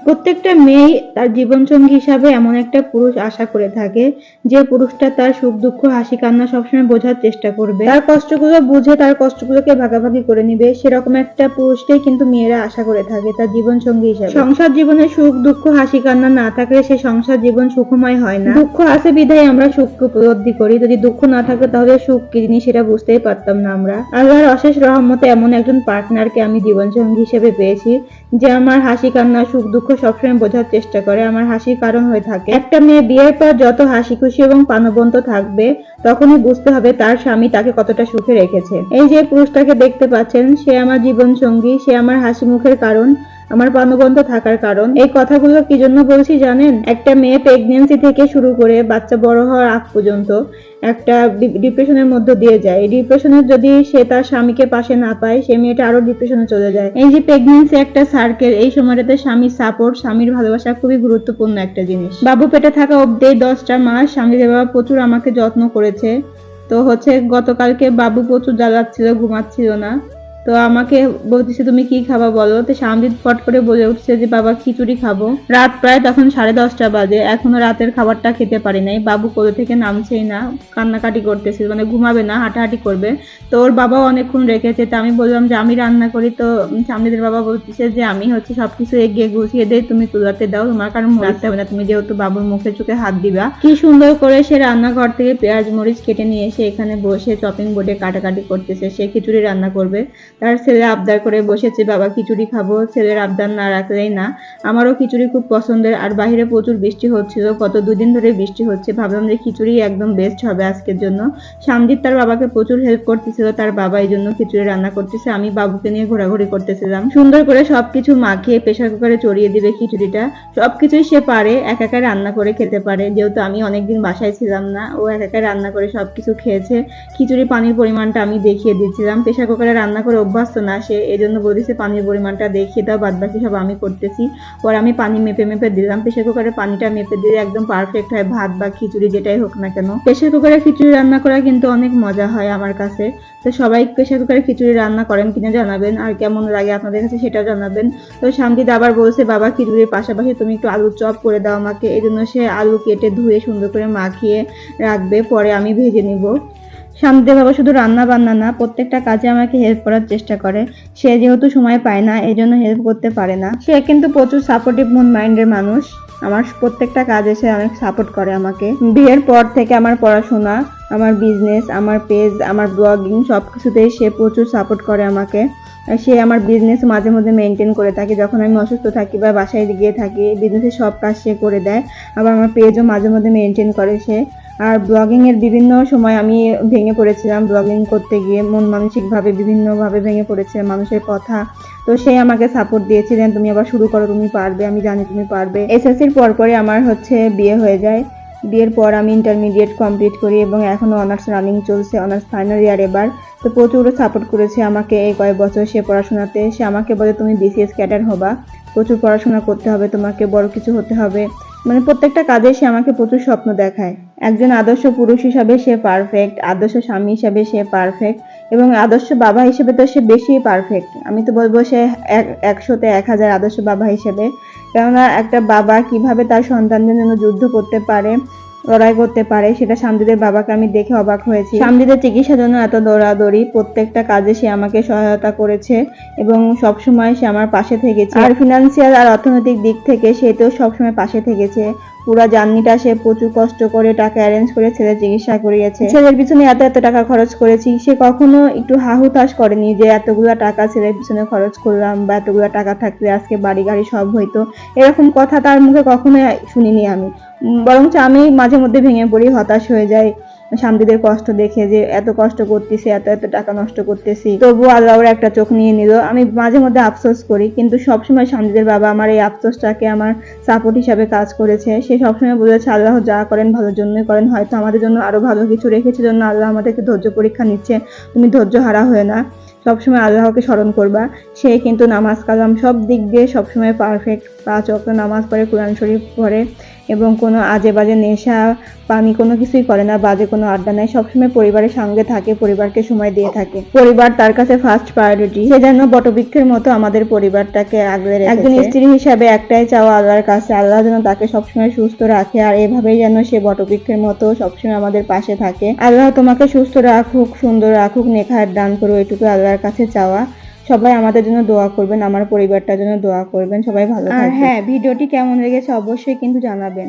প্রত্যেকটা মেয়েই তার জীবনসঙ্গী হিসাবে এমন একটা পুরুষ আশা করে থাকে, যে পুরুষটা তার সুখ-দুঃখ, হাসি-কান্না সবসময় বোঝার চেষ্টা করবে। তার কষ্টগুলো বুঝে তার কষ্টগুলোকে ভাগাভাগি করে নিবে। সেরকম একটা পুরুষকেই কিন্তু মেয়েরা আশা করে থাকে তার জীবনসঙ্গী হিসাবে। সংসার জীবনে সুখ-দুঃখ, হাসি-কান্না না থাকলে সে সংসার জীবন সুখময় হয় না। দুঃখ আছে বিধায় আমরা সুখকে উপলব্ধি করি। যদি দুঃখ না থাকতো তাহলে সুখ কি জিনিস সেটা বুঝতেই পারতাম না আমরা। আল্লাহর অশেষ রহমতে এমন একজন পার্টনারকে আমি জীবনসঙ্গী হিসেবে পেয়েছি, যে আমার হাসি-কান্না, সুখ-দুঃখ সবসময় বোঝার চেষ্টা করে, আমার হাসির কারণ হয়ে থাকে। একটা মেয়ে বিয়ের পর যত হাসি-খুশি এবং প্রাণবন্ত থাকবে, তখনই বুঝতে হবে তার স্বামী তাকে কতটা সুখে রেখেছে। এই যে পুরুষটাকে দেখতে পাচ্ছেন, সে আমার জীবনসঙ্গী, সে আমার হাসি মুখের কারণ, আমার প্রাণবন্ত থাকার কারণ। এই কথাগুলো কি জন্য বলছি জানেন? একটা মেয়ে প্রেগন্যান্সি থেকে শুরু করে বাচ্চা বড় হওয়ার আগ পর্যন্ত একটা ডিপ্রেশনের মধ্য দিয়ে যায়। এই ডিপ্রেশনে যদি সে তার স্বামীকে পাশে না পায়, সে মেয়েটা আরো ডিপ্রেশনে চলে যায়। এই যে প্রেগন্যান্সি একটা সার্কেল, এই সময়টাতে স্বামীর সাপোর্ট, স্বামীর ভালোবাসা খুবই গুরুত্বপূর্ণ একটা জিনিস। বাবু পেটে থাকা অব্দি 10টা মাস স্বামীর বাবা প্রচুর আমাকে যত্ন করেছে। তো গতকালকে বাবু প্রচুর জ্বালাচ্ছিল, ঘুমাচ্ছিল না। তো আমাকে বলতেছে, তুমি কি খাবা বলো? তো সামজিৎ ফট করে বলে উঠছে যে বাবা খিচুড়ি খাবো। রাত প্রায় তখন 10:30 বাজে, এখনো রাতের খাবারটা খেতে পারি নাই। বাবু কোলে থেকে নামছেই না, কান্নাকাটি করতেছিল, মানে ঘুমাবে না, হাঁটাহাঁটি করবে। তো ওর বাবাও অনেকক্ষণ রেখেছে। তো আমি বললাম যে আমি রান্না করি। তো সামজিদের বাবা বলতেছে যে আমি সবকিছু এগিয়ে গুছিয়ে দেই, তুমি তুলাতে দাও, তোমার কারণ রাখতে হবে না, তুমি যেহেতু বাবুর মুখে চোখে হাত দিবা। কি সুন্দর করে সে রান্নাঘর থেকে পেঁয়াজ মরিচ কেটে নিয়ে এসে এখানে বসে চপিং বোর্ডে কাটাকাটি করতেছে। সে খিচুড়ি রান্না করবে। তার ছেলে আবদার করে বসেছে, বাবা খিচুড়ি খাবো। ছেলের আবদার না রাখলেই না। আমারও খিচুড়ি খুব পছন্দের। আর বাহিরে প্রচুর বৃষ্টি হচ্ছিল, গত 2 দিন ধরে বৃষ্টি হচ্ছে। ভাবলাম যে খিচুড়ি একদম বেস্ট হবে আজকের জন্য। সামজিৎ তার বাবাকে প্রচুর হেল্প করতেছিল, তার বাবা এই জন্য খিচুড়ি রান্না করতেছে। আমি বাবুকে নিয়ে ঘোরাঘুরি করতেছিলাম। সুন্দর করে সবকিছু মাখিয়ে প্রেসার কুকারে চড়িয়ে দিবে খিচুড়িটা। সবকিছুই সে পারে, একা রান্না করে খেতে পারে। যেহেতু আমি অনেকদিন বাসায় ছিলাম না, ও একা রান্না করে সবকিছু খেয়েছে। খিচুড়ি পানির পরিমাণটা আমি দেখিয়ে দিচ্ছিলাম। প্রেসার কুকারে রান্না করে অভ্যস্ত না সে, এজন্য বলেছে পানির পরিমাণটা দেখিয়ে দাও, বাদ বাকি সব আমি করতেছি। পরে আমি পানি মেপে মেপে দিলাম। প্রেসার কুকারে পানিটা মেপে দিলে একদম পারফেক্ট হয়, ভাত বা খিচুড়ি যেটাই হোক না কেন। প্রেসার কুকারে খিচুড়ি রান্না করা কিন্তু অনেক মজা হয় আমার কাছে। তো সবাই প্রেসার কুকারে খিচুড়ি রান্না করেন কিনা জানাবেন, আর কেমন লাগে আপনাদের কাছে সেটাও জানাবেন। তো সামজিৎ আবার বলছে, বাবা খিচুড়ির পাশাপাশি তুমি একটু আলুর চপ করে দাও আমাকে। এই জন্য সে আলু কেটে ধুয়ে সুন্দর করে মাখিয়ে রাখবে, পরে আমি ভেজে নিব। সামজিদের বাবা শুধু রান্না বান্না না, প্রত্যেকটা কাজে আমাকে হেল্প করার চেষ্টা করে। সে যেহেতু সময় পায় না, এই জন্য হেল্প করতে পারে না। সে কিন্তু প্রচুর সাপোর্টিভ মন মাইন্ডের মানুষ। আমার প্রত্যেকটা কাজে সে অনেক সাপোর্ট করে আমাকে। বিয়ের পর থেকে আমার পড়াশোনা, আমার বিজনেস, আমার পেজ, আমার ব্লগিং সবকিছুতেই সে প্রচুর সাপোর্ট করে আমাকে। সে আমার বিজনেস মাঝে মধ্যে মেনটেন করে থাকে। যখন আমি অসুস্থ থাকি বা বাসায় গিয়ে থাকি, বিজনেসের সব কাজ সে করে দেয়। আবার আমার পেজও মাঝে মধ্যে মেনটেন করে সে। আর ব্লগিং এর বিভিন্ন সময় আমি ভেঙে পড়েছিলাম, ব্লগিং করতে গিয়ে মন মানসিকভাবে বিভিন্নভাবে ভেঙে পড়েছিলাম মানুষের কথা। তো সে আমাকে সাপোর্ট দিয়েছিলেন, তুমি আবার শুরু করো, তুমি পারবে, আমি জানি তুমি পারবে। এসএসসির পরে আমার বিয়ে হয়ে যায়। বিয়ের পর আমি ইন্টারমিডিয়েট কমপ্লিট করি এবং এখনো অনার্স রানিং চলছে, অনার্স ফাইনাল ইয়ার এবার। তো প্রচুর সাপোর্ট করেছে আমাকে এই কয়েক বছর সে পড়াশোনাতে। সে আমাকে বলে তুমি বিসিএস ক্যাডার হবা, প্রচুর পড়াশোনা করতে হবে, তোমাকে বড় কিছু হতে হবে। মানে প্রত্যেকটা কাজে সে আমাকে প্রচুর স্বপ্ন দেখায়। একজন আদর্শ পুরুষ হিসাবে সে পারফেক্ট, আদর্শ স্বামী হিসাবে সে পারফেক্ট, এবং আদর্শ বাবা হিসেবে তো সে বেশি পারফেক্ট। আমি তো বলবো সে 100তে 1000 আদর্শ বাবা হিসেবে। কেননা একটা বাবা কিভাবে তার সন্তানদের জন্য যুদ্ধ করতে পারে, লড়াই করতে পারে, সেটা সামজিদের বাবাকে আমি দেখে অবাক হয়েছি। সামজিদের চিকিৎসার জন্য এত দৌড়াদৌড়ি, প্রত্যেকটা কাজে সে আমাকে সহায়তা করেছে এবং সবসময় সে আমার পাশে থেকেছে। আর ফিনান্সিয়াল আর অর্থনৈতিক দিক থেকে সে তো সবসময় পাশে থেকেছে। পুরা জার্নিটা সে প্রচুর কষ্ট করে টাকা অ্যারেঞ্জ করে ছেলের চিকিৎসা করিয়েছে। ছেলের পিছনে এত টাকা খরচ করেছি, সে কখনো একটু হাহুতাশ করেনি যে এতগুলা টাকা ছেলের পিছনে খরচ করলাম, বা এতগুলা টাকা থাকলে আজকে বাড়ি গাড়ি সব হইতো। এরকম কথা তার মুখে কখনোই শুনিনি আমি। বরঞ্চ আমি মাঝে মধ্যে ভেঙে পড়ি, হতাশ হয়ে যাই সামজিদের কষ্ট দেখে, যে এত কষ্ট করতেছি, এত টাকা নষ্ট করতেছি, তবুও আল্লাহ ওর একটা চোখ নিয়ে নিল। আমি মাঝে মধ্যে আফসোস করি, কিন্তু সবসময় সামজিদের বাবা আমার এই আফসোসটাকে আমার সাপোর্ট হিসাবে কাজ করেছে। সে সবসময় বলেছে আল্লাহ যা করেন ভালোর জন্যই করেন, হয়তো আমাদের জন্য আরো ভালো কিছু রেখেছে, জন্য আল্লাহ আমাদেরকে ধৈর্য পরীক্ষা নিচ্ছে, তুমি ধৈর্য হারা হয়ে না। সবসময় আল্লাহকে স্মরণ করবা। সে কিন্তু নামাজ কালাম সব দিক দিয়ে সবসময় পারফেক্ট, 5 ওয়াক্ত নামাজ পড়ে, কোরআন শরীফ পড়ে এবং কোনো আজে বাজে নেশা পানি কোনো কিছুই করে না, বাজে কোনো আড্ডা নাই, সবসময় পরিবারের সঙ্গে থাকে, পরিবারকে সময় দিয়ে থাকে। পরিবার তার কাছে ফার্স্ট প্রায়োরিটি। সে যেন বটবৃক্ষের মতো আমাদের পরিবারটাকে আগলে রেখেছে। একজন স্ত্রী হিসাবে একটাই চাওয়া আল্লাহর কাছে, আল্লাহ যেন তাকে সবসময় সুস্থ রাখে আর এভাবেই যেন সে বটবৃক্ষের মতো সবসময় আমাদের পাশে থাকে। আল্লাহ তোমাকে সুস্থ রাখুক, সুন্দর রাখুক, নেখায়ের দান করুক, এটুকু আল্লাহর কাছে চাওয়া। সবাই আমাদের জন্য দোয়া করবেন, আমার পরিবারটার জন্য দোয়া করবেন। সবাই ভালো থাকবেন। আর হ্যাঁ, ভিডিওটি কেমন লেগেছে অবশ্যই কিন্তু জানাবেন।